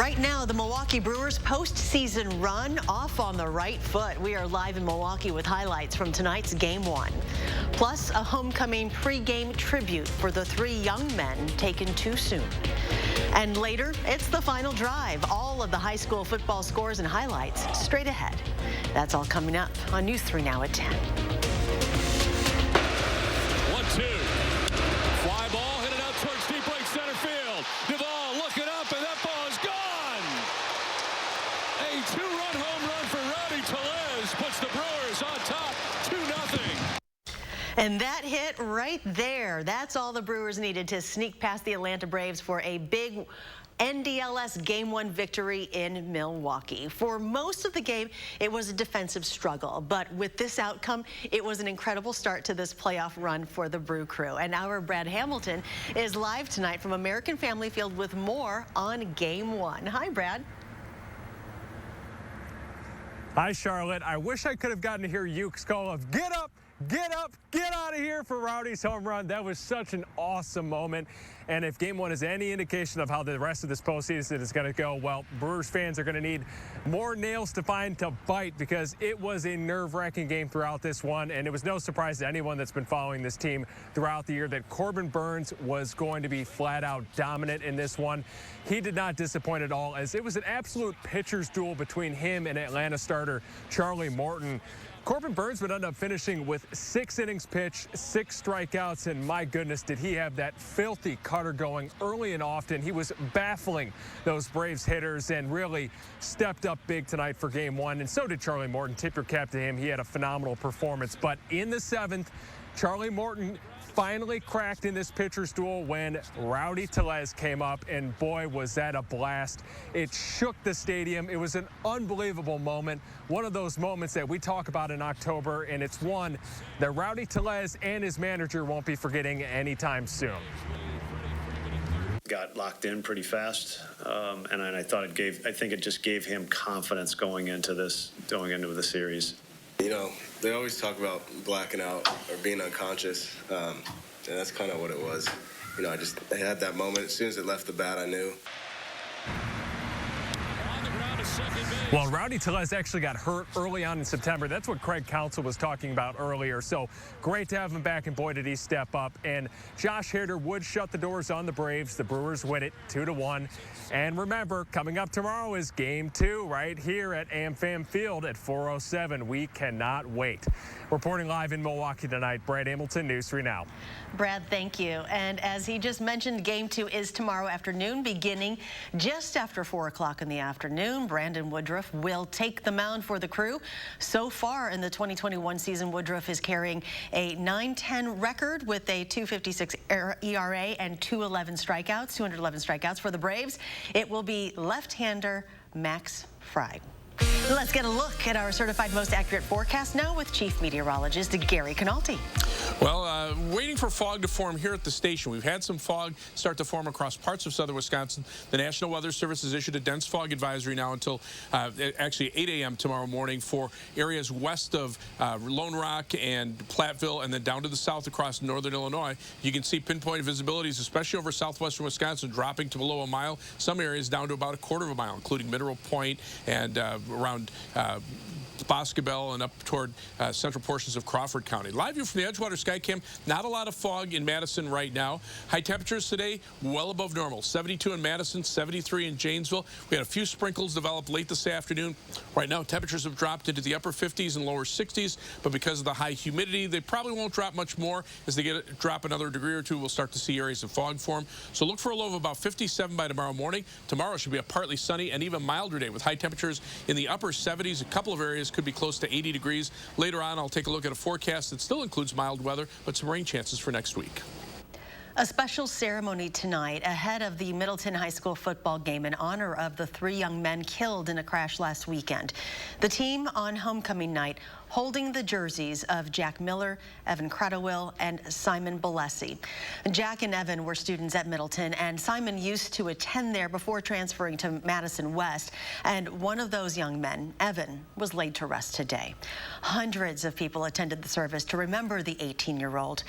Right now, the Milwaukee Brewers postseason run off on the right foot. We are live in Milwaukee with highlights from tonight's Game 1. Plus, a homecoming pregame tribute for the 3 young men taken too soon. And later, it's the final drive. All of the high school football scores and highlights straight ahead. That's all coming up on News 3 Now at 10. 1-2. Fly ball hit it out towards deep right center field. Duvall looking up, and that ball is gone. A 2-run home run for Rowdy Tellez puts the Brewers on top 2-0. And that hit right there. That's all the Brewers needed to sneak past the Atlanta Braves for a big NDLS Game 1 victory in Milwaukee. For most of the game, it was a defensive struggle, but with this outcome, it was an incredible start to this playoff run for the Brew Crew. And our Brad Hamilton is live tonight from American Family Field with more on Game 1. Hi, Brad. Hi, Charlotte. I wish I could have gotten to hear Yuke's call of get up, get out of here for Rowdy's home run. That was such an awesome moment. And if Game 1 is any indication of how the rest of this postseason is going to go, well, Brewers fans are going to need more nails to find to bite, because it was a nerve-wracking game throughout this one. And it was no surprise to anyone that's been following this team throughout the year that Corbin Burns was going to be flat-out dominant in this one. He did not disappoint at all, as it was an absolute pitcher's duel between him and Atlanta starter Charlie Morton. Corbin Burns would end up finishing with 6 innings pitched, 6 strikeouts, and my goodness, did he have that filthy cutter going early and often. He was baffling those Braves hitters and really stepped up big tonight for Game 1, and so did Charlie Morton. Tip your cap to him. He had a phenomenal performance. But in the 7th, Charlie Morton finally cracked in this pitcher's duel when Rowdy Tellez came up, and boy, was that a blast. It shook the stadium. It was an unbelievable moment, one of those moments that we talk about in October, and it's one that Rowdy Tellez and his manager won't be forgetting anytime soon. Got locked in pretty fast, and I think it just gave him confidence going into the series. You know, they always talk about blacking out or being unconscious, and that's kind of what it was. You know, I had that moment. As soon as it left the bat, I knew. Well, Rowdy Tellez actually got hurt early on in September. That's what Craig Counsell was talking about earlier. So great to have him back, and boy, did he step up. And Josh Hader would shut the doors on the Braves. The Brewers win it 2-1. And remember, coming up tomorrow is Game 2 right here at AmFam Field at 4:07. We cannot wait. Reporting live in Milwaukee tonight, Brad Hamilton, News 3 Now. Brad, thank you. And as he just mentioned, Game 2 is tomorrow afternoon, beginning just after 4 o'clock in the afternoon. Brandon Woodruff will take the mound for the Crew. So far in the 2021 season, Woodruff is carrying a .910 record with a .256 ERA and 211 strikeouts for the Braves. It will be left-hander Max Fry. Let's get a look at our certified most accurate forecast now with Chief Meteorologist Gary Canalti. Well, waiting for fog to form here at the station. We've had some fog start to form across parts of southern Wisconsin. The National Weather Service has issued a dense fog advisory now until actually 8 a.m. tomorrow morning for areas west of Lone Rock and Platteville, and then down to the south across northern Illinois. You can see pinpoint visibilities, especially over southwestern Wisconsin, dropping to below a mile. Some areas down to about a quarter of a mile, including Mineral Point and around Boscobel and up toward central portions of Crawford County. Live view from the Edgewater Skycam. Not a lot of fog in Madison right now. High temperatures today well above normal. 72 in Madison, 73 in Janesville. We had a few sprinkles develop late this afternoon. Right now, temperatures have dropped into the upper 50s and lower 60s, but because of the high humidity, they probably won't drop much more. As they drop another degree or two, we'll start to see areas of fog form. So look for a low of about 57 by tomorrow morning. Tomorrow should be a partly sunny and even milder day with high temperatures in the upper 70s. A couple of areas could be close to 80 degrees. Later on, I'll take a look at a forecast that still includes mild weather, but some rain chances for next week. A special ceremony tonight ahead of the Middleton High School football game in honor of the 3 young men killed in a crash last weekend. The team on homecoming night holding the jerseys of Jack Miller, Evan Cradwell, and Simon Balesi. Jack and Evan were students at Middleton, and Simon used to attend there before transferring to Madison West. And one of those young men, Evan, was laid to rest today. Hundreds of people attended the service to remember the 18-year-old.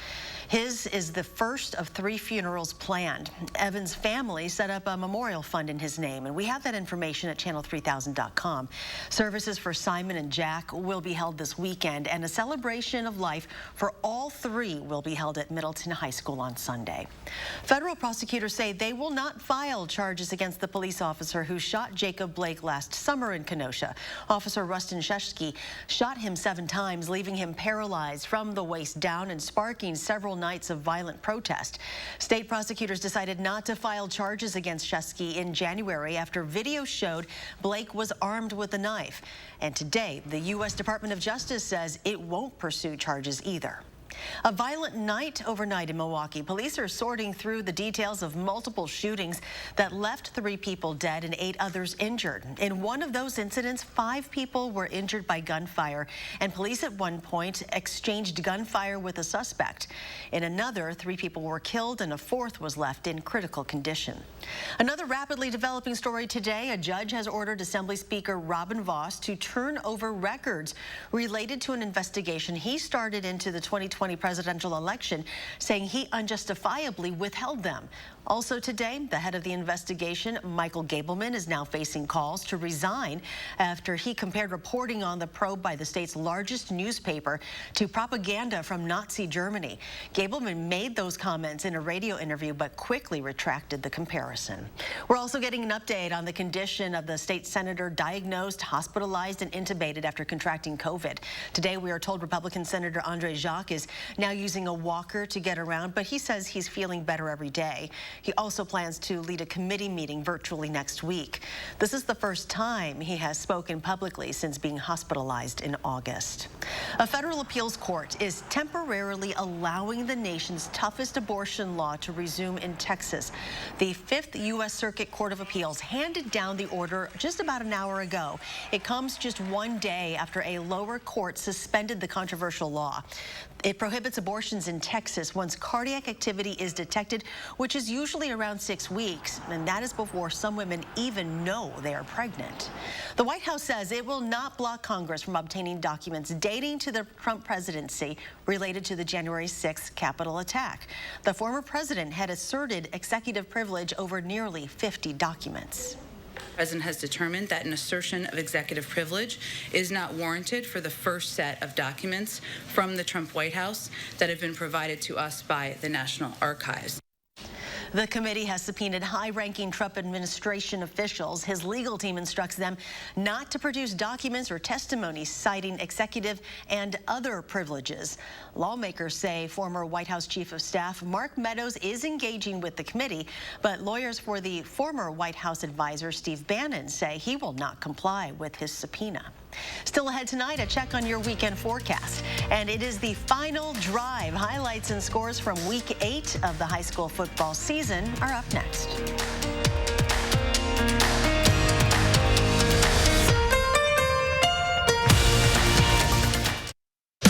His is the first of 3 funerals planned. Evan's family set up a memorial fund in his name, and we have that information at channel3000.com. Services for Simon and Jack will be held this weekend, and a celebration of life for all 3 will be held at Middleton High School on Sunday. Federal prosecutors say they will not file charges against the police officer who shot Jacob Blake last summer in Kenosha. Officer Rustin Sheshki shot him 7 times, leaving him paralyzed from the waist down and sparking several nights of violent protest. State prosecutors decided not to file charges against Sheshki in January after video showed Blake was armed with a knife. And today, the U.S. Department of Justice says it won't pursue charges either. A violent night overnight in Milwaukee. Police are sorting through the details of multiple shootings that left 3 people dead and 8 others injured. In one of those incidents, 5 people were injured by gunfire, and police at one point exchanged gunfire with a suspect. In another, 3 people were killed and a 4th was left in critical condition. Another rapidly developing story today. A judge has ordered Assembly Speaker Robin Vos to turn over records related to an investigation he started into the 2020 presidential election, saying he unjustifiably withheld them. Also today, the head of the investigation, Michael Gableman, is now facing calls to resign after he compared reporting on the probe by the state's largest newspaper to propaganda from Nazi Germany. Gableman made those comments in a radio interview, but quickly retracted the comparison. We're also getting an update on the condition of the state senator diagnosed, hospitalized, and intubated after contracting COVID. Today, we are told Republican Senator Andre Jacques is now using a walker to get around, but he says he's feeling better every day. He also plans to lead a committee meeting virtually next week. This is the first time he has spoken publicly since being hospitalized in August. A federal appeals court is temporarily allowing the nation's toughest abortion law to resume in Texas. The 5th U.S. Circuit Court of Appeals handed down the order just about an hour ago. It comes just one day after a lower court suspended the controversial law. It prohibits abortions in Texas once cardiac activity is detected, which is usually around 6 weeks, and that is before some women even know they are pregnant. The White House says it will not block Congress from obtaining documents dating to the Trump presidency related to the January 6th Capitol attack. The former president had asserted executive privilege over nearly 50 documents. The President has determined that an assertion of executive privilege is not warranted for the first set of documents from the Trump White House that have been provided to us by the National Archives. The committee has subpoenaed high-ranking Trump administration officials. His legal team instructs them not to produce documents or testimony citing executive and other privileges. Lawmakers say former White House Chief of Staff Mark Meadows is engaging with the committee, but lawyers for the former White House advisor Steve Bannon say he will not comply with his subpoena. Still ahead tonight, a check on your weekend forecast. And it is the final drive. Highlights and scores from Week 8 of the high school football season are up next.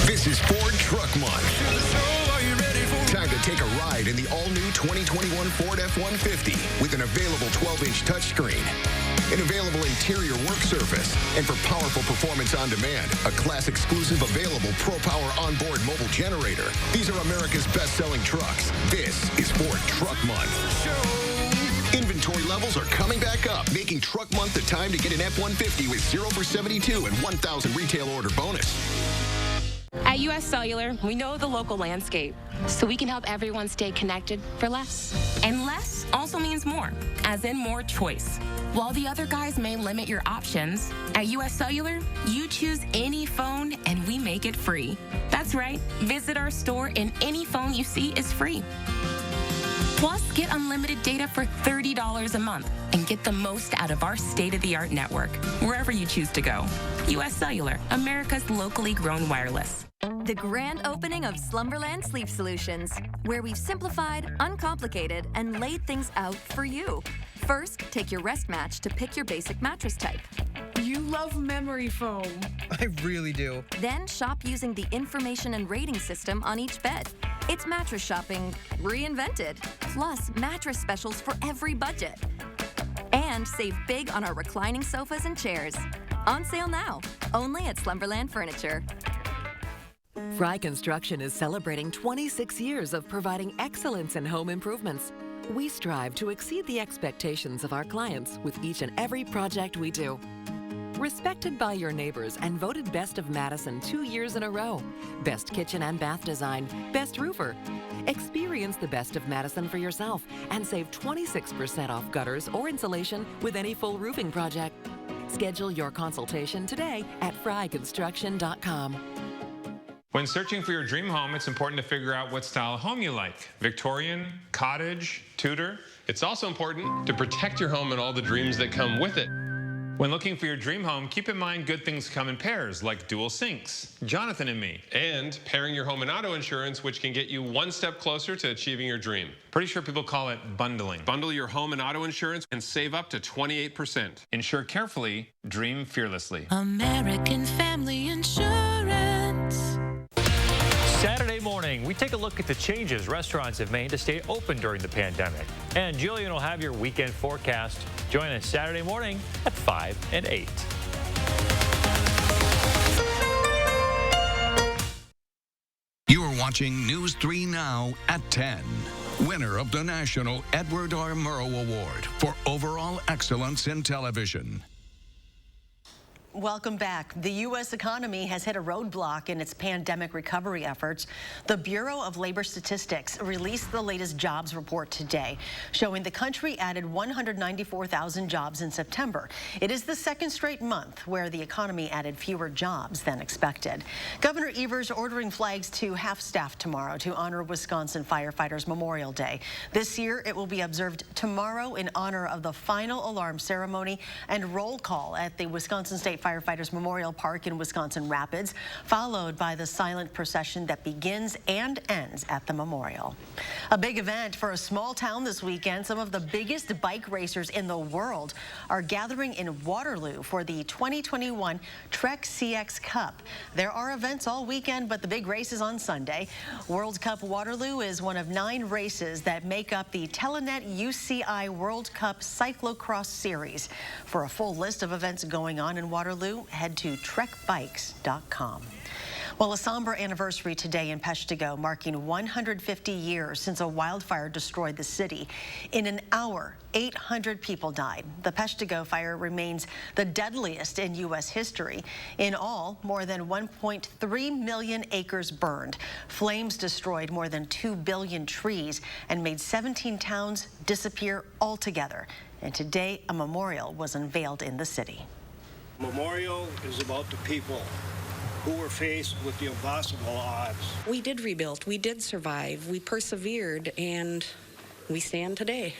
This is Ford Truck Month. Time to take a ride in the all-new 2021 Ford F-150 with an available 12-inch touchscreen, an available interior work surface, and for powerful performance on demand, a class-exclusive available Pro-Power onboard mobile generator. These are America's best-selling trucks. This is Ford Truck Month. Inventory levels are coming back up, making Truck Month the time to get an F-150 with 0 for 72 and 1,000 retail order bonus. At U.S. Cellular, we know the local landscape, so we can help everyone stay connected for less. And less also means more, as in more choice. While the other guys may limit your options, at U.S. Cellular, you choose any phone and we make it free. That's right, visit our store and any phone you see is free. Plus, get unlimited data for $30 a month and get the most out of our state-of-the-art network, wherever you choose to go. U.S. Cellular, America's locally grown wireless. The grand opening of Slumberland Sleep Solutions, where we've simplified, uncomplicated, and laid things out for you. First, take your rest match to pick your basic mattress type. You love memory foam. I really do. Then shop using the information and rating system on each bed. It's mattress shopping reinvented. Plus, mattress specials for every budget. And save big on our reclining sofas and chairs. On sale now, only at Slumberland Furniture. Fry Construction is celebrating 26 years of providing excellence in home improvements. We strive to exceed the expectations of our clients with each and every project we do. Respected by your neighbors and voted Best of Madison 2 years in a row. Best kitchen and bath design, best roofer. Experience the Best of Madison for yourself and save 26% off gutters or insulation with any full roofing project. Schedule your consultation today at fryconstruction.com. When searching for your dream home, it's important to figure out what style of home you like. Victorian, cottage, Tudor. It's also important to protect your home and all the dreams that come with it. When looking for your dream home, keep in mind good things come in pairs, like dual sinks, Jonathan and me. And pairing your home and auto insurance, which can get you one step closer to achieving your dream. Pretty sure people call it bundling. Bundle your home and auto insurance and save up to 28%. Insure carefully, dream fearlessly. American Family Insurance. Saturday morning, we take a look at the changes restaurants have made to stay open during the pandemic. And Jillian will have your weekend forecast. Join us Saturday morning at 5 and 8. You are watching News 3 Now at 10. Winner of the National Edward R. Murrow Award for Overall Excellence in Television. Welcome back. The U.S. economy has hit a roadblock in its pandemic recovery efforts. The Bureau of Labor Statistics released the latest jobs report today, showing the country added 194,000 jobs in September. It is the second straight month where the economy added fewer jobs than expected. Governor Evers ordering flags to half-staff tomorrow to honor Wisconsin firefighters Memorial Day. This year, it will be observed tomorrow in honor of the final alarm ceremony and roll call at the Wisconsin State Firefighters Memorial Park in Wisconsin Rapids, followed by the silent procession that begins and ends at the memorial. A big event for a small town this weekend. Some of the biggest bike racers in the world are gathering in Waterloo for the 2021 Trek CX Cup. There are events all weekend, but the big race is on Sunday. World Cup Waterloo is one of 9 races that make up the Telenet UCI World Cup Cyclocross Series. For a full list of events going on in Waterloo, head to trekbikes.com. Well, a somber anniversary today in Peshtigo, marking 150 years since a wildfire destroyed the city. In an hour, 800 people died. The Peshtigo fire remains the deadliest in U.S. history. In all, more than 1.3 million acres burned. Flames destroyed more than 2 billion trees and made 17 towns disappear altogether. And today, a memorial was unveiled in the city. Memorial is about the people who were faced with the impossible odds. We did rebuild, we did survive, we persevered, and we stand today.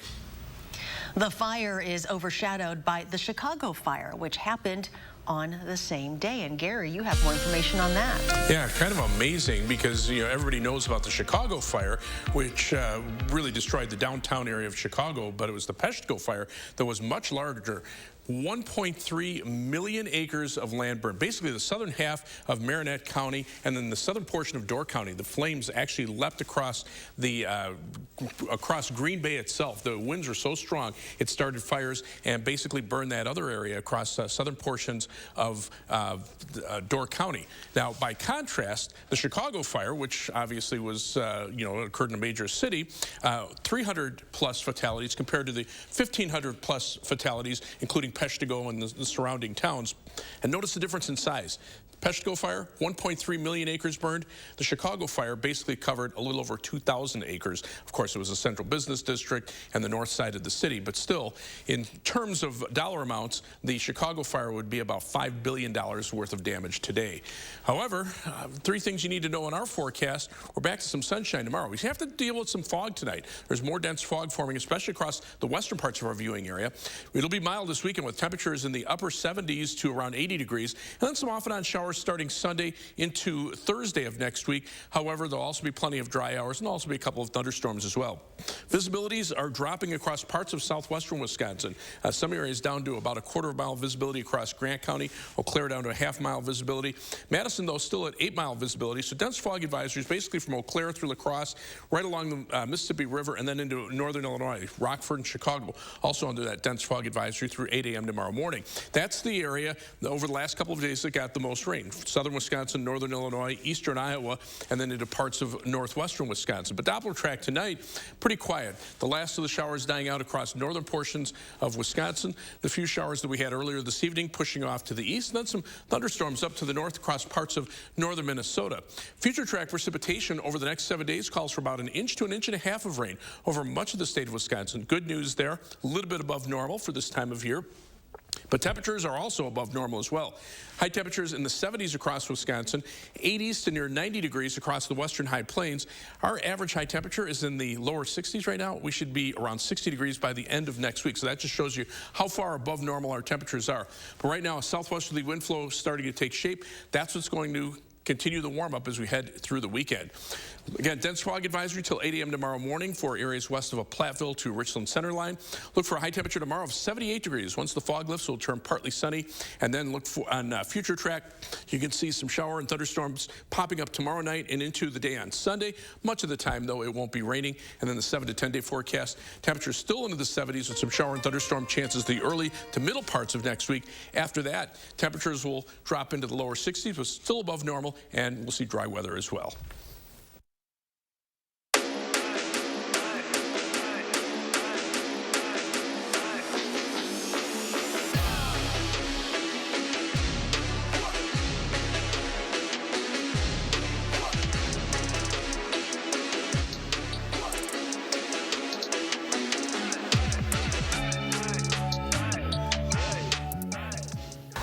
The fire is overshadowed by the Chicago fire, which happened on the same day. And Gary, you have more information on that. Yeah, kind of amazing because, you know, everybody knows about the Chicago fire, which really destroyed the downtown area of Chicago, but it was the Peshtigo fire that was much larger. 1.3 million acres of land burned, basically the southern half of Marinette County and then the southern portion of Door County. The flames actually leapt across the across Green Bay itself. The winds were so strong it started fires and basically burned that other area across southern portions of Door County. Now, by contrast, the Chicago fire, which obviously was you know, occurred in a major city, 300 plus fatalities compared to the 1,500 plus fatalities, including Peshtigo and the surrounding towns. And notice the difference in size. Peshtigo fire, 1.3 million acres burned. The Chicago fire basically covered a little over 2,000 acres. Of course, it was a central business district and the north side of the city, but still, in terms of dollar amounts, the Chicago fire would be about $5 billion worth of damage today. However, 3 things you need to know in our forecast. We're back to some sunshine tomorrow. We have to deal with some fog tonight. There's more dense fog forming, especially across the western parts of our viewing area. It'll be mild this weekend with temperatures in the upper 70s to around 80 degrees, and then some off and on showers showers starting Sunday into Thursday of next week. However, there'll also be plenty of dry hours and also be a couple of thunderstorms as well. Visibilities are dropping across parts of southwestern Wisconsin. Some areas down to about a quarter-mile visibility across Grant County. Eau Claire down to a half-mile visibility. Madison, though, still at 8-mile visibility. So dense fog advisories basically from Eau Claire through La Crosse, right along the Mississippi River, and then into northern Illinois. Rockford and Chicago also under that dense fog advisory through 8 a.m. tomorrow morning. That's the area over the last couple of days that got the most rain. Southern Wisconsin, northern Illinois, eastern Iowa, and then into parts of northwestern Wisconsin. But Doppler track tonight, pretty quiet. The last of the showers dying out across northern portions of Wisconsin. The few showers that we had earlier this evening pushing off to the east, and then some thunderstorms up to the north across parts of northern Minnesota. Future track precipitation over the next 7 days calls for about 1 inch to 1.5 inches of rain over much of the state of Wisconsin. Good news there, a little bit above normal for this time of year. But temperatures are also above normal as well. High temperatures in the 70s across Wisconsin, 80s to near 90 degrees across the western high plains. Our average high temperature is in the lower 60s right now. We should be around 60 degrees by the end of next week. So that just shows you how far above normal our temperatures are. But right now, a southwesterly wind flow is starting to take shape. That's what's going to continue the warm-up as we head through the weekend. Again, dense fog advisory till 8 a.m. tomorrow morning for areas west of a Platteville to Richland Center line. Look for a high temperature tomorrow of 78 degrees. Once the fog lifts, it'll turn partly sunny. And then look for on future track, you can see some shower and thunderstorms popping up tomorrow night and into the day on Sunday. Much of the time, though, it won't be raining. And then the 7 to 10 day forecast, temperatures still into the 70s with some shower and thunderstorm chances the early to middle parts of next week. After that, temperatures will drop into the lower 60s, but still above normal, and we'll see dry weather as well.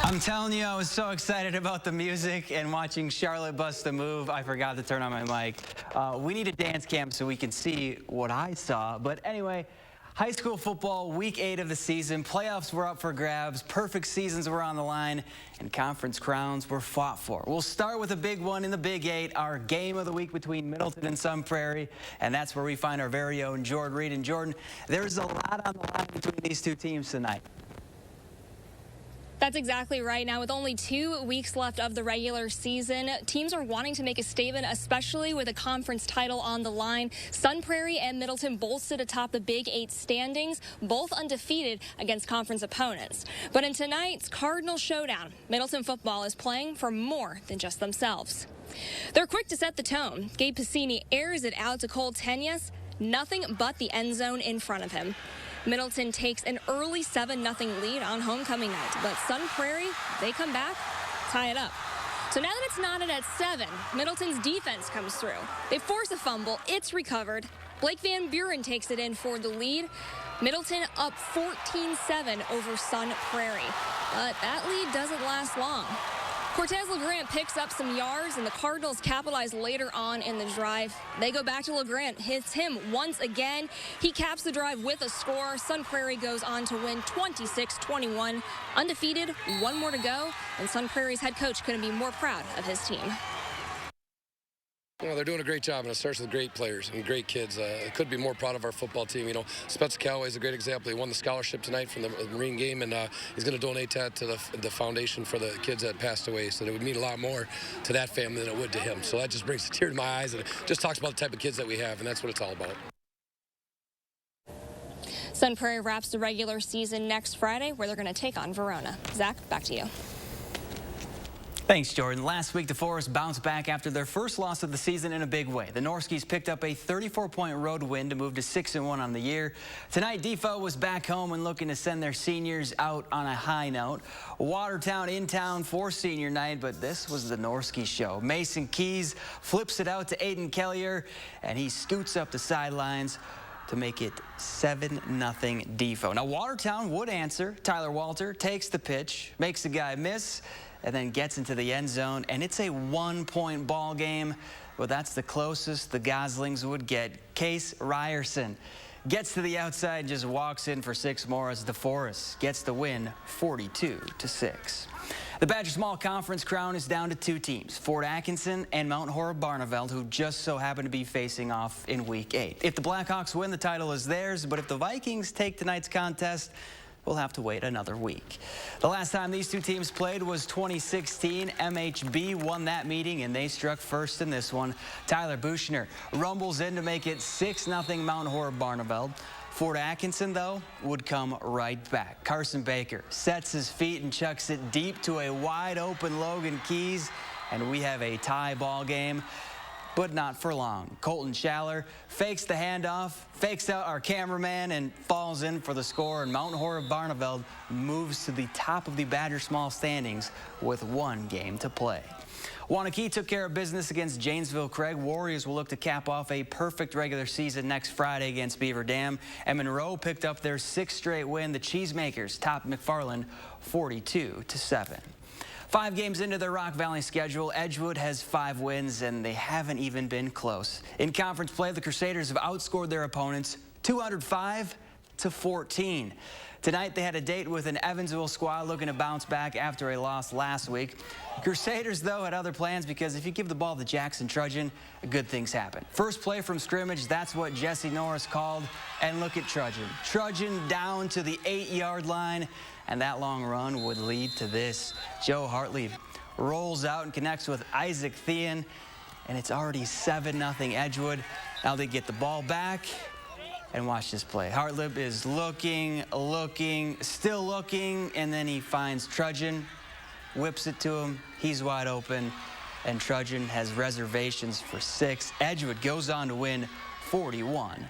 I'm telling you, I was so excited about the music and watching Charlotte bust the move. I forgot to turn on my mic. We need a dance cam so we can see what I saw. But anyway, high school football, week 8 of the season. Playoffs were up for grabs. Perfect seasons were on the line. And conference crowns were fought for. We'll start with a big one in the Big 8, our game of the week between Middleton and Sun Prairie. And that's where we find our very own Jordan Reed. And Jordan, there's a lot on the line between these two teams tonight. That's exactly right. Now, with only 2 weeks left of the regular season, teams are wanting to make a statement, especially with a conference title on the line. Sun Prairie and Middleton both sit atop the Big 8 standings, both undefeated against conference opponents. But in tonight's Cardinal showdown, Middleton football is playing for more than just themselves. They're quick to set the tone. Gabe Piscini airs it out to Cole Tenyas, nothing but the end zone in front of him. Middleton takes an early 7-0 lead on homecoming night, but Sun Prairie, they come back, tie it up. So now that it's knotted at 7, Middleton's defense comes through. They force a fumble, it's recovered. Blake Van Buren takes it in for the lead. Middleton up 14-7 over Sun Prairie, but that lead doesn't last long. Cortez LeGrant picks up some yards, and the Cardinals capitalize later on in the drive. They go back to LeGrant, hits him once again. He caps the drive with a score. Sun Prairie goes on to win 26-21. Undefeated, 1 more to go, and Sun Prairie's head coach couldn't be more proud of his team. You know, they're doing a great job, and it starts with great players and great kids. I could be more proud of our football team. You know, Spencer Callaway is a great example. He won the scholarship tonight from the Marine game, and he's going to donate that to the foundation for the kids that passed away. So it would mean a lot more to that family than it would to him. So that just brings a tear to my eyes, and it just talks about the type of kids that we have, and that's what it's all about. Sun Prairie wraps the regular season next Friday, where they're going to take on Verona. Zach, back to you. Thanks, Jordan. Last week, the Forest bounced back after their first loss of the season in a big way. The Norskies picked up a 34-point road win to move to 6-1 on the year. Tonight, Defoe was back home and looking to send their seniors out on a high note. Watertown in town for senior night, but this was the Norski show. Mason Keys flips it out to Aiden Kellier, and he scoots up the sidelines to make it 7-0 Defoe. Now, Watertown would answer. Tyler Walter takes the pitch, makes the guy miss, and then gets into the end zone, and it's a 1-point ball game. Well, that's the closest the Goslings would get. Case Ryerson gets to the outside and just walks in for 6 more as the Forest gets the win 42-6. The Badger Small Conference crown is down to 2 teams, Fort Atkinson and Mount Horeb-Barneveld, who just so happen to be facing off in Week 8. If the Blackhawks win, the title is theirs, but if the Vikings take tonight's contest, we'll have to wait another week. The last time these 2 teams played was 2016. MHB won that meeting, and they struck first in this one. Tyler Buchner rumbles in to make it 6-0 Mount Horeb-Barneveld. Fort Atkinson, though, would come right back. Carson Baker sets his feet and chucks it deep to a wide-open Logan Keys, and we have a tie ball game, but not for long. Colton Schaller fakes the handoff, fakes out our cameraman, and falls in for the score, and Mount Horeb-Barneveld moves to the top of the Badger Small standings with 1 game to play. Wanakee took care of business against Janesville Craig. Warriors will look to cap off a perfect regular season next Friday against Beaver Dam. And Monroe picked up their 6th straight win. The Cheesemakers topped McFarland 42-7. 5 games into their Rock Valley schedule, Edgewood has 5 wins, and they haven't even been close. In conference play, the Crusaders have outscored their opponents 205-14. Tonight, they had a date with an Evansville squad looking to bounce back after a loss last week. Crusaders, though, had other plans because if you give the ball to Jackson Trudgeon, good things happen. First play from scrimmage, that's what Jesse Norris called. And look at Trudgeon. Trudgeon down to the 8-yard line, and that long run would lead to this. Joe Hartley rolls out and connects with Isaac Thean, and it's already 7-0 Edgewood. Now they get the ball back. And watch this play. Hartlib is looking, still looking, and then he finds Trudgeon, whips it to him. He's wide open, and Trudgeon has reservations for 6. Edgewood goes on to win 41-0.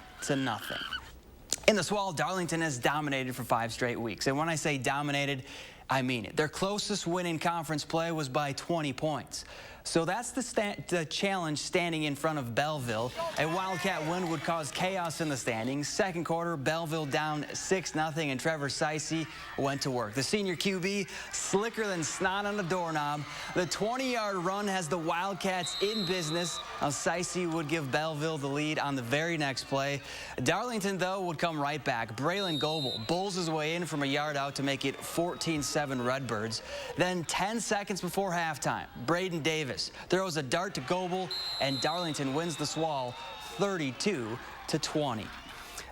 In the SWAL, Darlington has dominated for 5 straight weeks. And when I say dominated, I mean it. Their closest win in conference play was by 20 points. So that's the challenge standing in front of Belleville. A Wildcat win would cause chaos in the standings. Second quarter, Belleville down 6-0, and Trevor Seisey went to work. The senior QB, slicker than snot on a doorknob. The 20-yard run has the Wildcats in business. Seisey would give Belleville the lead on the very next play. Darlington, though, would come right back. Braylon Goebel bulls his way in from a yard out to make it 14-7 Redbirds. Then 10 seconds before halftime, Braden Davis throws a dart to Goebel, and Darlington wins the SWAL 32-20.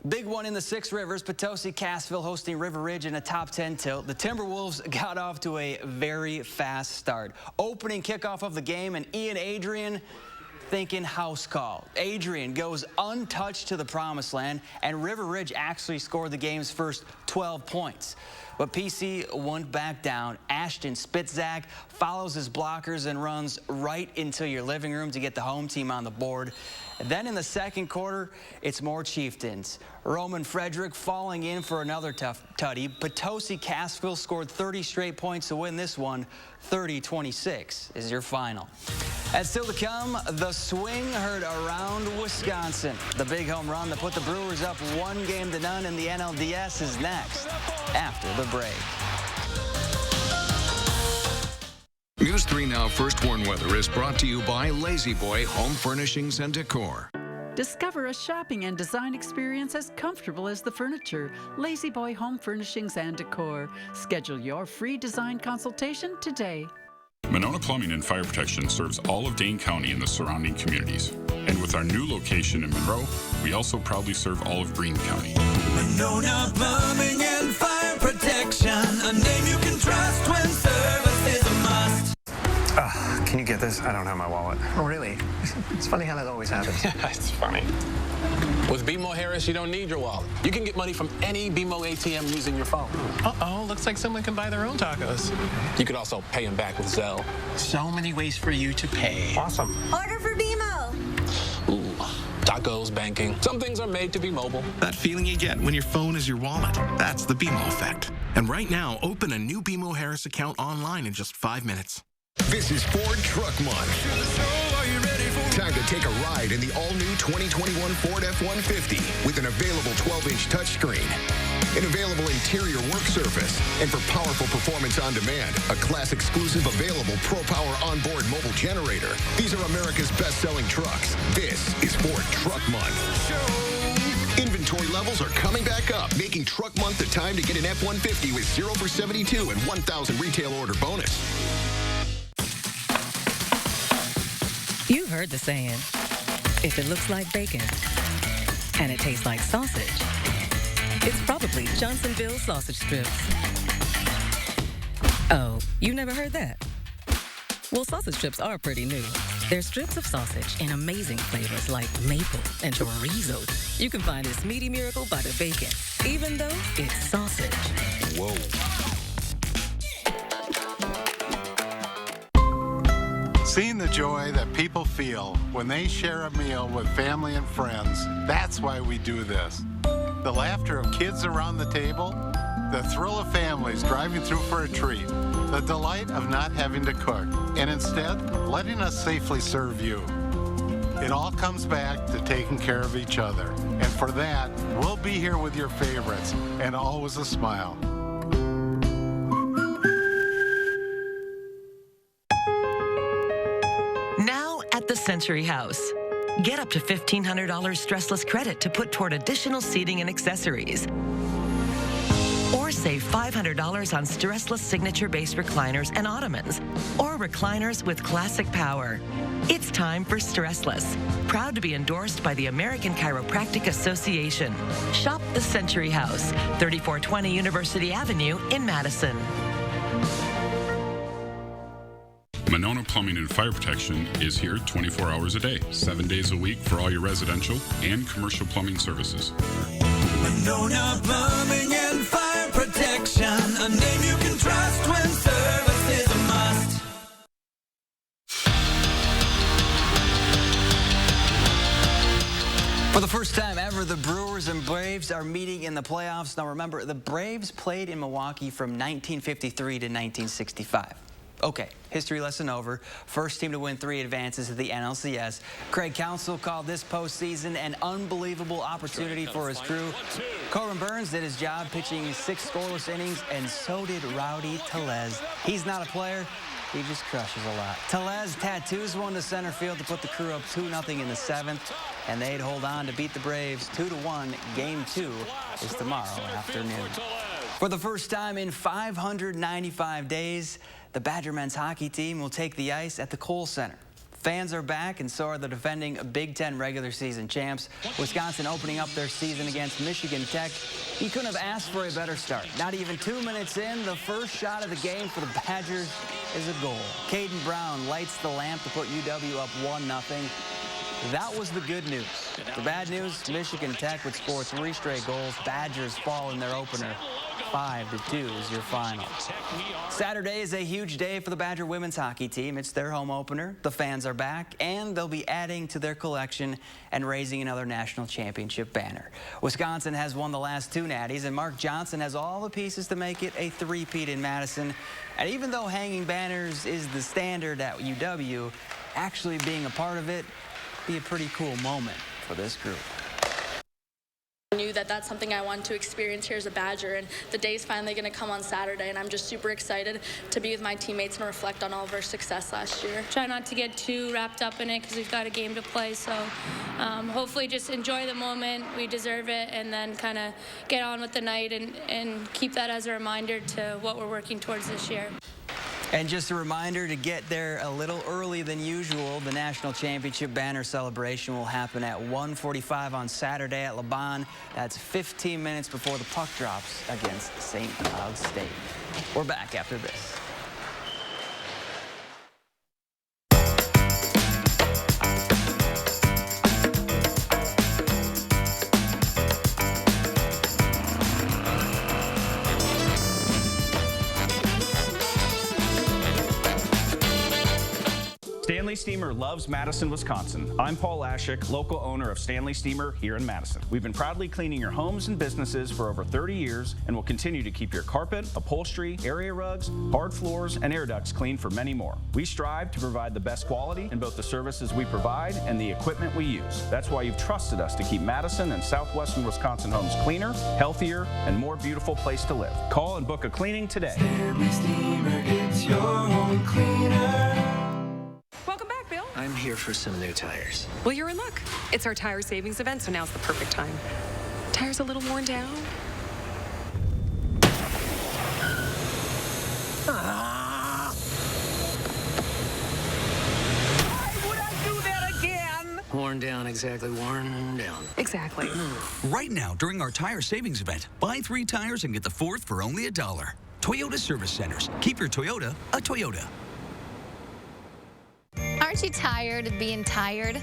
Big one in the 6 Rivers, Potosi-Cassville hosting River Ridge in a top 10 tilt. The Timberwolves got off to a very fast start. Opening kickoff of the game, and Ian Adrian thinking house call. Adrian goes untouched to the promised land, and River Ridge actually scored the game's first 12 points. But PC won't back down. Ashton Spitzak follows his blockers and runs right into your living room to get the home team on the board. And then in the second quarter, it's more Chieftains. Roman Frederick falling in for another tough tutty. Potosi-Cassville scored 30 straight points to win this one. 30-26 is your final. And still to come, the swing heard around Wisconsin. The big home run that put the Brewers up 1-0 in the NLDS is next after the break. News 3 Now First Warn Weather is brought to you by Lazy Boy Home Furnishings and Decor. Discover a shopping and design experience as comfortable as the furniture. Lazy Boy Home Furnishings and Decor. Schedule your free design consultation today. Monona Plumbing and Fire Protection serves all of Dane County and the surrounding communities. And with our new location in Monroe, we also proudly serve all of Greene County. Monona Plumbing and Fire Protection, a name you can trust when service is a must. Can you get this? I don't have my wallet. Oh, really? It's funny how that always happens. It's funny. With BMO Harris, you don't need your wallet. You can get money from any BMO ATM using your phone. Uh-oh, looks like someone can buy their own tacos. You can also pay them back with Zelle. So many ways for you to pay. Awesome. Order for BMO. Ooh, tacos, banking. Some things are made to be mobile. That feeling you get when your phone is your wallet. That's the BMO effect. And right now, open a new BMO Harris account online in just 5 minutes. This is Ford Truck Month. Time to take a ride in the all-new 2021 Ford F-150 with an available 12-inch touchscreen, an available interior work surface, and for powerful performance on demand, a class-exclusive available Pro-Power onboard mobile generator. These are America's best-selling trucks. This is Ford Truck Month. Inventory Inventory levels are coming back up, making Truck Month the time to get an F-150 with 0 for 72 and 1,000 retail order bonus. You've heard the saying, if it looks like bacon and it tastes like sausage, it's probably Johnsonville sausage strips. Oh, you never heard that? Well, sausage strips are pretty new. They're strips of sausage in amazing flavors like maple and chorizo. You can find this meaty miracle by the bacon, even though it's sausage. Whoa. Seeing the joy that people feel when they share a meal with family and friends, that's why we do this. The laughter of kids around the table, the thrill of families driving through for a treat, the delight of not having to cook, and instead letting us safely serve you. It all comes back to taking care of each other. And for that, we'll be here with your favorites and always a smile. Now at the Century House. Get up to $1,500 stressless credit to put toward additional seating and accessories. Or save $500 on stressless signature-based recliners and ottomans, or recliners with classic power. It's time for Stressless, proud to be endorsed by the American Chiropractic Association. Shop the Century House, 3420 University Avenue in Madison. Monona Plumbing and Fire Protection is here 24 hours a day, 7 days a week for all your residential and commercial plumbing services. Monona Plumbing and Fire Protection, a name you can trust when service is a must. For the first time ever, the Brewers and Braves are meeting in the playoffs. Now remember, the Braves played in Milwaukee from 1953 to 1965. Okay, history lesson over. First team to win 3 advances to the NLCS. Craig Counsell called this postseason an unbelievable opportunity for his crew. Corbin Burns did his job pitching 6 scoreless innings, and so did Rowdy Tellez. He's not a player. He just crushes a lot. Tellez tattoos one to center field to put the crew up 2-0 in the 7th, and they'd hold on to beat the Braves 2-1. Game 2 is tomorrow afternoon. For the first time in 595 days, the Badger men's hockey team will take the ice at the Kohl Center. Fans are back, and so are the defending Big Ten regular season champs. Wisconsin opening up their season against Michigan Tech. You couldn't have asked for a better start. Not even 2 minutes in, the first shot of the game for the Badgers is a goal. Caden Brown lights the lamp to put UW up 1-0. That was the good news. The bad news, Michigan Tech would score 3 straight goals. Badgers fall in their opener. 5-2 is your final. Saturday is a huge day for the Badger women's hockey team. It's their home opener. The fans are back, and they'll be adding to their collection and raising another national championship banner. Wisconsin has won the last 2 natties, and Mark Johnson has all the pieces to make it a three-peat in Madison. And even though hanging banners is the standard at UW, actually being a part of it be a pretty cool moment for this group. I knew that that's something I wanted to experience here as a Badger, and the day's finally going to come on Saturday, and I'm just super excited to be with my teammates and reflect on all of our success last year. Try not to get too wrapped up in it because we've got a game to play, so hopefully just enjoy the moment. We deserve it, and then kind of get on with the night and keep that as a reminder to what we're working towards this year. And just a reminder to get there a little early than usual. The national championship banner celebration will happen at 1:45 on Saturday at LeBon. That's 15 minutes before the puck drops against St. Cloud State. We're back after this. Stanley Steamer loves Madison, Wisconsin. I'm Paul Lashik, local owner of Stanley Steamer here in Madison. We've been proudly cleaning your homes and businesses for over 30 years and will continue to keep your carpet, upholstery, area rugs, hard floors, and air ducts clean for many more. We strive to provide the best quality in both the services we provide and the equipment we use. That's why you've trusted us to keep Madison and southwestern Wisconsin homes cleaner, healthier, and more beautiful place to live. Call and book a cleaning today. Stanley Steamer, it's your home cleaner. Welcome back, Bill. I'm here for some new tires. Well, you're in luck. It's our tire savings event, so now's the perfect time. Tires a little worn down? Worn down, exactly. Worn down. Exactly. Right now, during our tire savings event, buy 3 tires and get the 4th for only $1. Toyota Service Centers. Keep your Toyota a Toyota. Aren't you tired of being tired?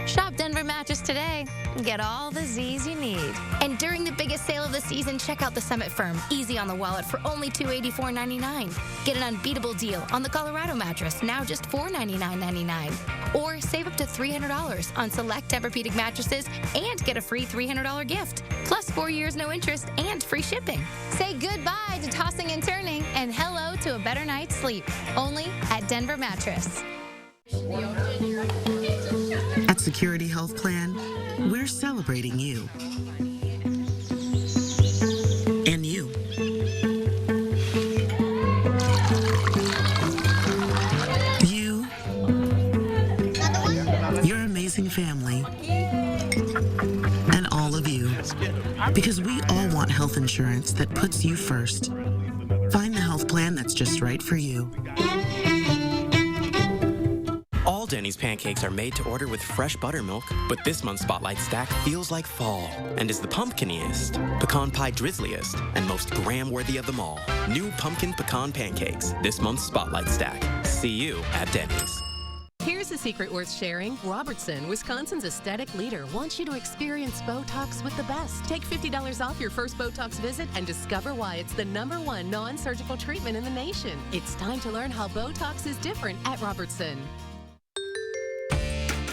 Shop Denver Mattress today and get all the Z's you need. And during the biggest sale of the season, check out the Summit Firm. Easy on the wallet for only $284.99. Get an unbeatable deal on the Colorado mattress, now just $499.99. Or save up to $300 on select Tempur-Pedic mattresses and get a free $300 gift. Plus 4 years no interest and free shipping. Say goodbye to tossing and turning and hello to a better night's sleep. Only at Denver Mattress. At Security Health Plan, we're celebrating you. And you. You. Your amazing family. And all of you. Because we all want health insurance that puts you first. Find the health plan that's just right for you. All Denny's pancakes are made to order with fresh buttermilk, but this month's Spotlight Stack feels like fall and is the pumpkiniest, pecan pie drizzliest, and most gram-worthy of them all. New pumpkin pecan pancakes, this month's Spotlight Stack. See you at Denny's. Here's a secret worth sharing. Robertson, Wisconsin's aesthetic leader, wants you to experience Botox with the best. Take $50 off your first Botox visit and discover why it's the #1 non-surgical treatment in the nation. It's time to learn how Botox is different at Robertson.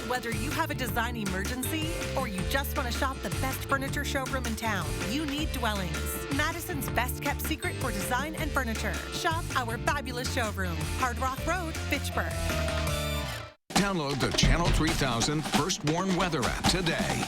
Whether you have a design emergency or you just want to shop the best furniture showroom in town, you need Dwellings, Madison's best kept secret for design and furniture. Shop our fabulous showroom, Hard Rock Road, Fitchburg. Download the Channel 3000 First Warn Weather app today.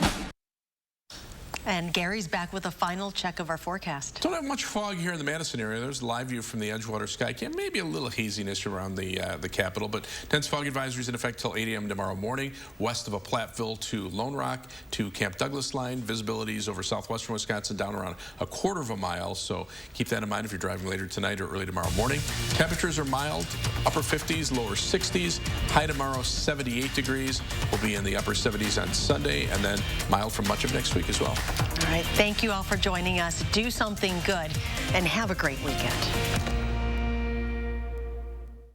And Gary's back with a final check of our forecast. Don't have much fog here in the Madison area. There's a live view from the Edgewater Skycam. Maybe a little haziness around the Capitol, but dense fog advisories in effect till 8 a.m. tomorrow morning. West of Platteville to Lone Rock to Camp Douglas line. Visibilities over southwestern Wisconsin down around a quarter of a mile. So keep that in mind if you're driving later tonight or early tomorrow morning. Temperatures are mild, upper 50s, lower 60s. High tomorrow, 78 degrees. We'll be in the upper 70s on Sunday, and then mild for much of next week as well. All right, thank you all for joining us. Do something good and have a great weekend.